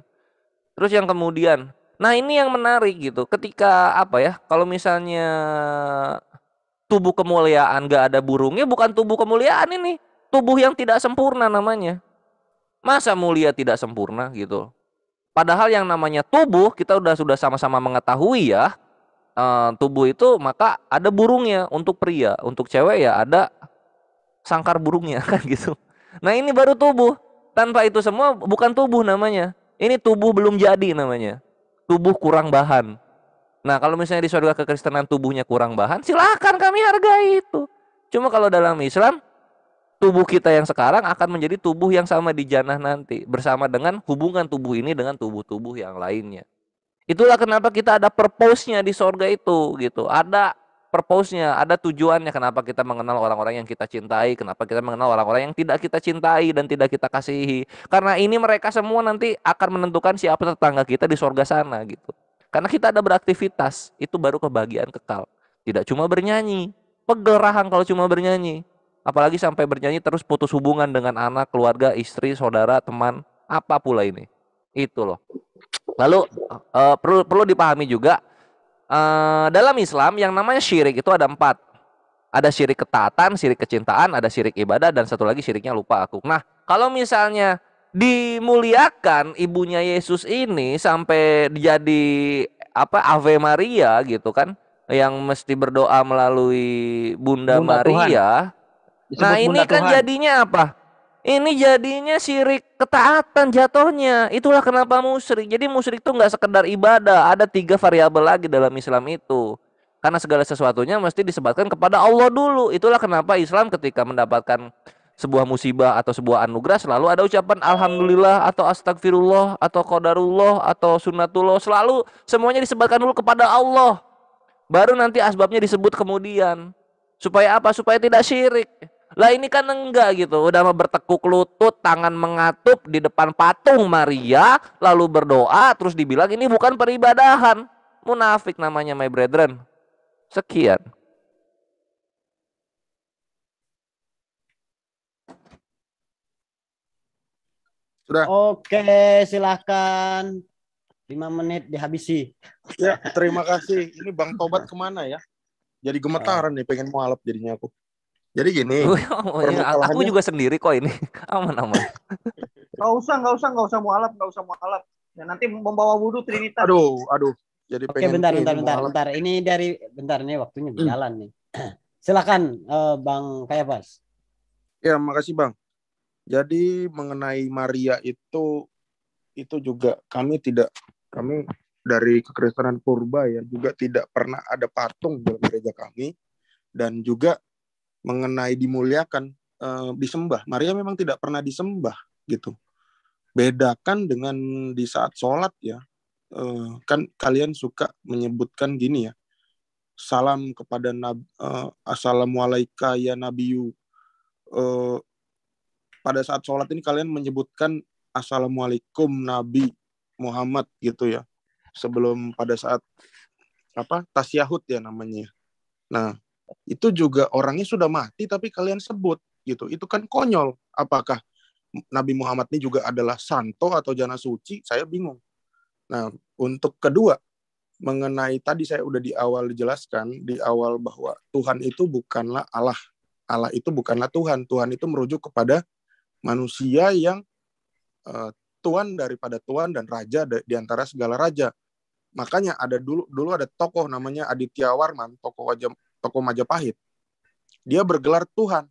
Terus yang kemudian, nah ini yang menarik gitu. Ketika kalau misalnya tubuh kemuliaan gak ada burungnya, bukan tubuh kemuliaan ini, tubuh yang tidak sempurna namanya. Masa mulia tidak sempurna gitu. Padahal yang namanya tubuh kita sudah sama-sama mengetahui ya, tubuh itu maka ada burungnya untuk pria, untuk cewek ya ada sangkar burungnya kan gitu. Nah ini baru tubuh. Tanpa itu semua bukan tubuh namanya. Ini tubuh belum jadi namanya. Tubuh kurang bahan. Nah kalau misalnya di surga kekristenan tubuhnya kurang bahan, silakan kami hargai itu. Cuma kalau dalam Islam tubuh kita yang sekarang akan menjadi tubuh yang sama di jannah nanti, bersama dengan hubungan tubuh ini dengan tubuh-tubuh yang lainnya. Itulah kenapa kita ada purpose-nya di sorga itu gitu. Ada purpose-nya, ada tujuannya kenapa kita mengenal orang-orang yang kita cintai, kenapa kita mengenal orang-orang yang tidak kita cintai dan tidak kita kasihi. Karena ini mereka semua nanti akan menentukan siapa tetangga kita di sorga sana gitu. Karena kita ada beraktivitas, itu baru kebahagiaan kekal. Tidak cuma bernyanyi, pegel rahang kalau cuma bernyanyi. Apalagi sampai bernyanyi terus putus hubungan dengan anak, keluarga, istri, saudara, teman, apa pula ini. Itu loh. Lalu perlu dipahami juga dalam Islam yang namanya syirik itu ada 4. Ada syirik ketaatan, syirik kecintaan, ada syirik ibadah, dan satu lagi syiriknya lupa aku. Nah, kalau misalnya dimuliakan ibunya Yesus ini sampai jadi Ave Maria gitu kan, yang mesti berdoa melalui Bunda Maria. Nah, ini kan jadinya apa? Ini jadinya syirik ketaatan jatuhnya. Itulah kenapa musyrik. Jadi musyrik itu nggak sekedar ibadah. Ada 3 variabel lagi dalam Islam itu. Karena segala sesuatunya mesti disebatkan kepada Allah dulu. Itulah kenapa Islam ketika mendapatkan sebuah musibah atau sebuah anugerah selalu ada ucapan alhamdulillah atau astagfirullah atau qadarullah atau sunnatullah. Selalu semuanya disebatkan dulu kepada Allah. Baru nanti asbabnya disebut kemudian. Supaya apa? Supaya tidak syirik. Lah ini kan enggak gitu. Udah mau bertekuk lutut, tangan mengatup di depan patung Maria, lalu berdoa, terus dibilang ini bukan peribadahan. Munafik namanya, my brethren. Sekian. Sudah. Oke, silahkan. 5 menit dihabisi. Ya, terima kasih. Ini Bang Tobat kemana ya? Jadi gemetaran nih, pengen mualaf jadinya aku. Jadi gini. Aku juga sendiri kok ini. Aman-aman. Nggak usah mualaf. Ya, nanti membawa wudhu Trinitas. Aduh. Jadi oke, bentar. Ini bentar nih waktunya berjalan nih. Silakan Bang Kayafas. Ya, makasih Bang. Jadi mengenai Maria itu juga kami dari kekristenan purba ya juga tidak pernah ada patung dalam gereja kami, dan juga mengenai dimuliakan, disembah. Maria memang tidak pernah disembah gitu. Bedakan dengan di saat sholat ya, kan kalian suka menyebutkan gini ya, salam kepada assalamualaikum ya nabiyu. Pada saat sholat ini kalian menyebutkan assalamualaikum Nabi Muhammad gitu ya, sebelum pada saat tasyahud ya namanya. Nah, itu juga orangnya sudah mati tapi kalian sebut gitu. Itu kan konyol. Apakah Nabi Muhammad ini juga adalah santo atau jana suci? Saya bingung. Nah, untuk kedua, mengenai tadi saya udah di awal dijelaskan, di awal bahwa Tuhan itu bukanlah Allah. Allah itu bukanlah Tuhan. Tuhan itu merujuk kepada manusia yang tuan daripada tuan dan raja di antara segala raja. Makanya ada dulu ada tokoh namanya Aditya Warman, tokoh Majapahit. Dia bergelar Tuhan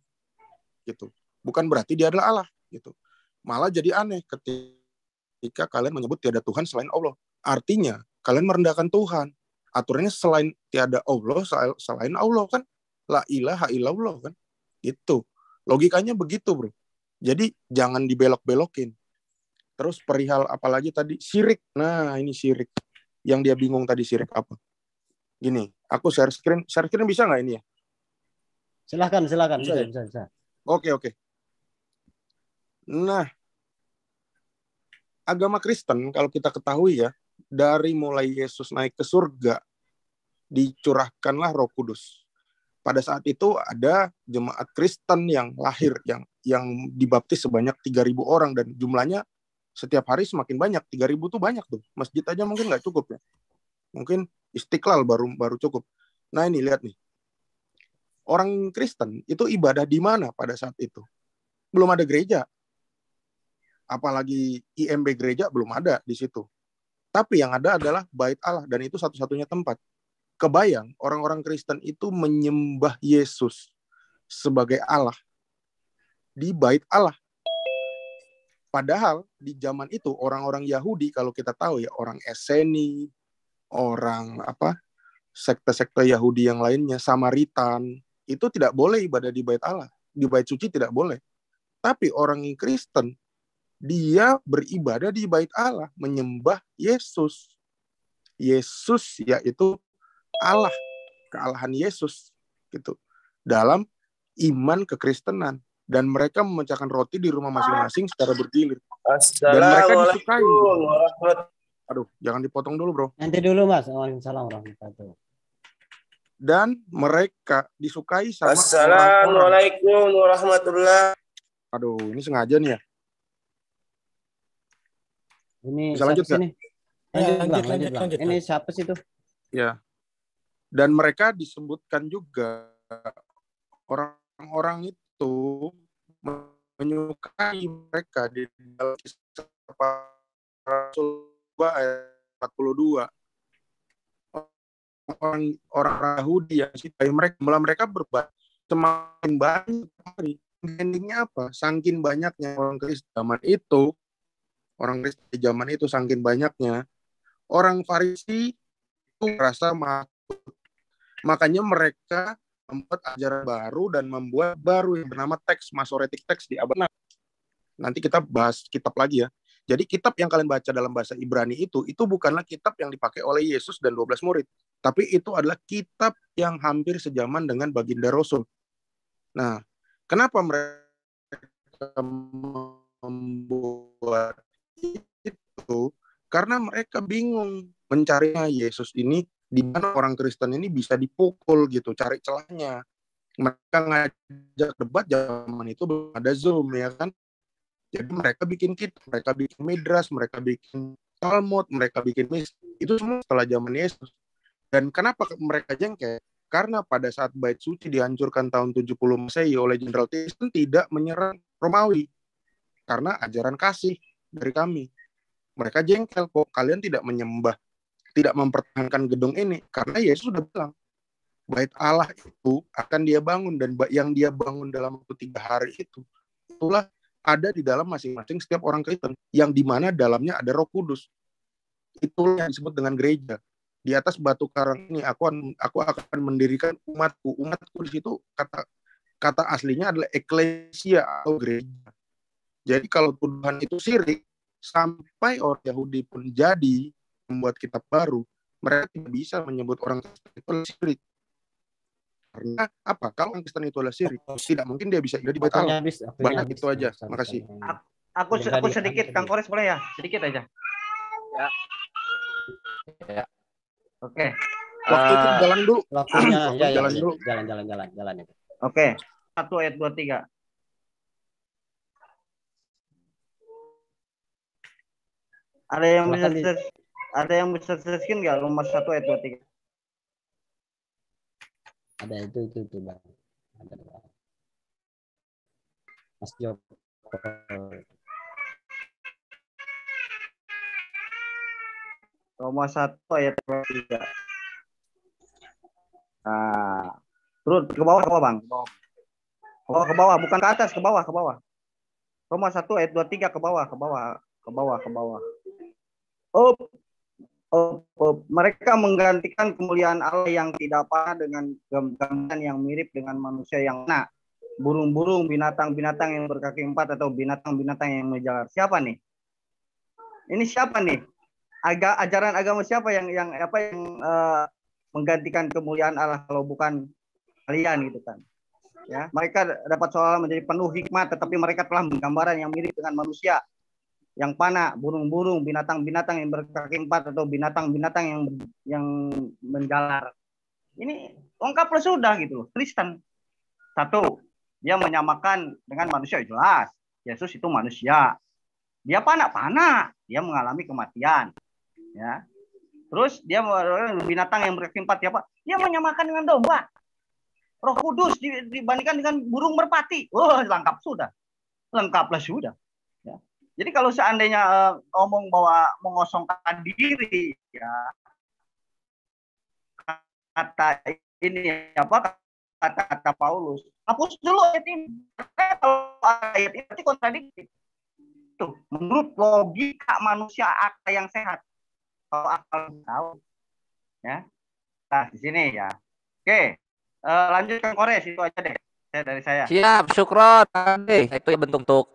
gitu. Bukan berarti dia adalah Allah gitu. Malah jadi aneh ketika kalian menyebut tiada Tuhan selain Allah. Artinya kalian merendahkan Tuhan. Aturannya selain tiada Allah, selain Allah kan la ilaha illallah kan. Itu. Logikanya begitu, Bro. Jadi jangan dibelok-belokin. Terus perihal apalagi tadi syirik. Nah, ini syirik. Yang dia bingung tadi syirik apa? Gini, aku share screen bisa nggak ini ya? Silakan. Bisa. Oke. Nah, agama Kristen kalau kita ketahui ya, dari mulai Yesus naik ke surga, dicurahkanlah Roh Kudus. Pada saat itu ada jemaat Kristen yang lahir, yang dibaptis sebanyak 3.000 orang, dan jumlahnya setiap hari semakin banyak. 3.000 tuh banyak tuh. Masjid aja mungkin nggak cukup ya. Mungkin Istiqlal baru cukup. Nah ini lihat nih. Orang Kristen itu ibadah di mana pada saat itu? Belum ada gereja. Apalagi IMB gereja belum ada di situ. Tapi yang ada adalah Bait Allah, dan itu satu-satunya tempat. Kebayang orang-orang Kristen itu menyembah Yesus sebagai Allah di Bait Allah. Padahal di zaman itu orang-orang Yahudi, kalau kita tahu ya, orang Eseni, orang sekte-sekte Yahudi yang lainnya, Samaritan, itu tidak boleh ibadah di Bait Allah. di bait suci tidak boleh. Tapi orang yang Kristen, dia beribadah di bait Allah, menyembah Yesus. Yesus yaitu Allah, kealahan Yesus gitu. Dalam iman kekristenan, dan mereka memecahkan roti di rumah masing-masing secara bergilir. Dan mereka disukai. Aduh, jangan dipotong dulu, bro. Nanti dulu, Mas. Waalaikumsalam warahmatullahi. Dan mereka disukai sama Assalamualaikum warahmatullahi. Aduh, ini sengaja nih ya. Ini bisa lanjut nggak? Lanjut. Ini siapa sih itu? Ya. Dan mereka disebutkan juga orang-orang itu menyukai mereka di dalam Kisah Rasul ayat 42. Orang Yahudi yang cintai mereka, malah mereka berbuat semakin banyak hari. Endingnya apa? Saking banyaknya orang Kristen zaman itu, saking banyaknya orang Farisi itu merasa makut. Makanya mereka membuat ajaran baru dan membuat baru yang bernama teks Masoretic Text di abad. Nanti kita bahas kitab lagi ya. Jadi kitab yang kalian baca dalam bahasa Ibrani itu bukanlah kitab yang dipakai oleh Yesus dan 12 murid, tapi itu adalah kitab yang hampir sejaman dengan baginda Rasul. Nah, kenapa mereka membuat itu? Karena mereka bingung mencarinya Yesus ini, di mana orang Kristen ini bisa dipukul gitu, cari celahnya. Mereka ngajak debat zaman itu belum ada Zoom ya kan. Jadi mereka bikin kitab, mereka bikin Midras, mereka bikin Talmud, mereka bikin itu semua setelah zaman Yesus. Dan kenapa mereka jengkel? Karena pada saat bait suci dihancurkan tahun 70 Masehi oleh Jenderal Tison tidak menyerang Romawi karena ajaran kasih dari kami. Mereka jengkel, kok kalian tidak menyembah, tidak mempertahankan gedung ini, karena Yesus sudah bilang bait Allah itu akan dia bangun, dan yang dia bangun dalam waktu 3 hari itulah ada di dalam masing-masing setiap orang Kristen, yang dimana dalamnya ada Roh Kudus. Itulah yang disebut dengan gereja. Di atas batu karang ini aku akan mendirikan umatku. Umatku di situ kata aslinya adalah eklesia atau gereja. Jadi kalau tuduhan itu syirik, sampai orang Yahudi pun jadi membuat kitab baru, mereka tidak bisa menyebut orang Kristen itu syirik. Karena apa? Kalau orang Kristen itu adalah syirik, tidak mungkin dia bisa jadi bait Allah. Banyak itu aja. Makasih. Aku sedikit, Kang Kores boleh ya? Sedikit aja. Ya. Oke. Waktu itu jalan dulu. Waktunya jalan dulu. Jalan. Oke. 1 ayat 23. Ada yang bisa searching nggak Roma 1 ayat 23? Ada itu Bang. Ada Bang. Mas Joko. Roma 1 ayat 23. Nah, turun ke bawah Bang. Ke bawah, bukan ke atas, ke bawah. Roma 1 ayat 23 ke bawah. Mereka menggantikan kemuliaan Allah yang tidak panah dengan gambaran yang mirip dengan manusia yang enak. Burung-burung, binatang-binatang yang berkaki 4 atau binatang-binatang yang menjalar. Siapa nih? Ini siapa nih? Ajaran agama siapa yang menggantikan kemuliaan Allah kalau bukan kalian gitu kan? Ya, mereka dapat seolah menjadi penuh hikmat, tetapi mereka telah menggambaran yang mirip dengan manusia yang panah, burung-burung, binatang-binatang yang berkaki 4 atau binatang-binatang yang menjalar. Ini lengkap sudah gitu loh. Kristen. 1, dia menyamakan dengan manusia, jelas. Yesus itu manusia. Dia panah, dia mengalami kematian. Ya. Terus dia binatang yang berkaki 4 ya Pak. Dia menyamakan dengan domba. Roh Kudus dibandingkan dengan burung merpati. Lengkaplah sudah. Ya. Jadi kalau seandainya ngomong bahwa mengosongkan diri, ya kata ini apa kata Paulus, hapus dulu ayat ini. Kalau ayat ini berarti kontradiktif. Tuh, menurut logika manusia akal yang sehat, kalau akal tahu, ya. Nah di sini ya. Oke, lanjutkan Kores itu aja deh. Dari saya. Siap, syukron. Itu ya bentuk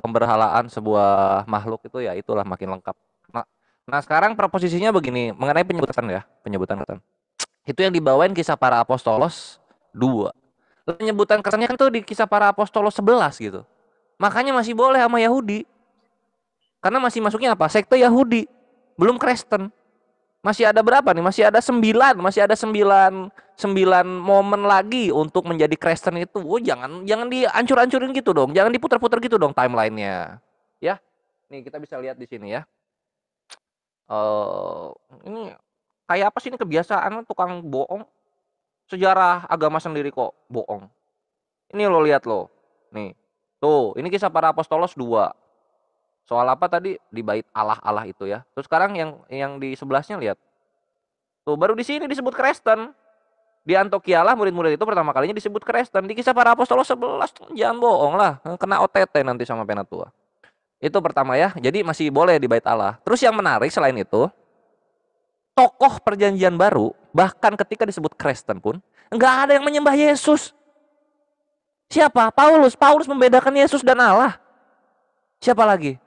pemberhalaan sebuah makhluk itu ya, itulah makin lengkap. Nah sekarang proposisinya begini mengenai penyebutan. Itu yang dibawain kisah para apostolos 2. Penyebutan kesannya kan tuh di kisah para apostolos 11 gitu. Makanya masih boleh sama Yahudi. Karena masih masuknya apa? Sekte Yahudi. Belum Kristen. Masih ada berapa nih? Masih ada 9 momen lagi untuk menjadi Kristen itu. Oh, jangan dihancur-hancurin gitu dong. Jangan diputar-putar gitu dong timelinenya. Ya. Nih kita bisa lihat di sini ya. Ini kayak apa sih ini kebiasaan tukang bohong? Sejarah agama sendiri kok bohong. Ini lo lihat lo. Nih. Tuh, ini kisah para apostolos 2. Soal apa tadi? Di bait Allah itu ya. Terus sekarang yang di sebelahnya lihat. Tuh, baru di sini disebut Kristen. Di Antioquia lah murid-murid itu pertama kalinya disebut Kristen. Di kisah para apostolos 11 jangan bohong lah. Kena OTT nanti sama Penatua. Itu pertama ya. Jadi masih boleh di bait Allah. Terus yang menarik selain itu, tokoh perjanjian baru, bahkan ketika disebut Kristen pun, enggak ada yang menyembah Yesus. Siapa? Paulus. Paulus membedakan Yesus dan Allah. Siapa lagi?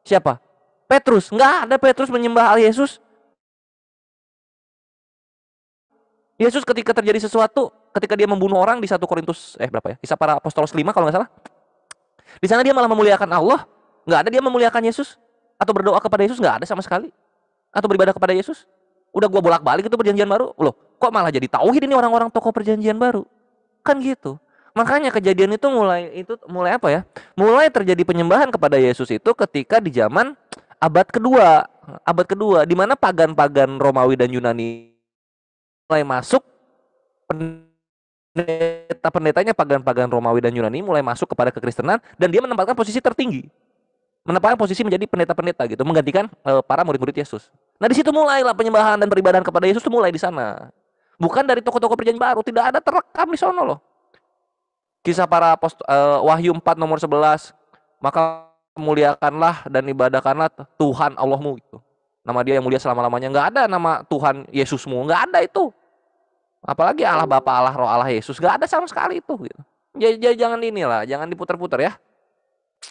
Siapa? Petrus. Enggak ada Petrus menyembah Yesus. Yesus ketika terjadi sesuatu, ketika dia membunuh orang di 1 Korintus, berapa ya? Kisah para apostolos 5 kalau nggak salah. Di sana dia malah memuliakan Allah. Enggak ada dia memuliakan Yesus. Atau berdoa kepada Yesus, enggak ada sama sekali. Atau beribadah kepada Yesus. Udah gua bolak-balik itu perjanjian baru. Loh, kok malah jadi tauhid ini orang-orang tokoh perjanjian baru? Kan gitu. Makanya kejadian itu mulai apa ya? Mulai terjadi penyembahan kepada Yesus itu ketika di zaman abad kedua di mana pagan-pagan Romawi dan Yunani mulai masuk, pendeta-pendetanya pagan-pagan Romawi dan Yunani mulai masuk kepada kekristenan dan dia menempatkan posisi tertinggi. Menempatkan posisi menjadi pendeta-pendeta gitu, menggantikan para murid-murid Yesus. Nah di situ mulailah penyembahan dan peribadahan kepada Yesus itu mulai di sana. Bukan dari tokoh-tokoh perjanjian baru, tidak ada terekam di sono loh. Kisah para Wahyu 4 nomor 11, maka muliakanlah dan ibadahkanlah Tuhan Allahmu gitu. Nama dia yang mulia selama-lamanya. Enggak ada nama Tuhan Yesusmu, enggak ada itu. Apalagi Allah Bapa, Allah Roh, Allah Yesus, enggak ada sama sekali itu gitu. Jangan jangan diputar-putar ya.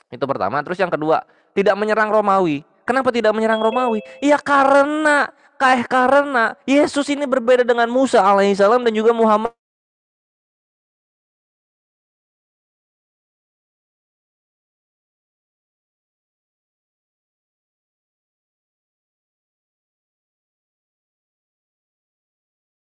Itu pertama. Terus yang kedua, tidak menyerang Romawi. Kenapa tidak menyerang Romawi? Ya karena Yesus ini berbeda dengan Musa alaihissalam dan juga Muhammad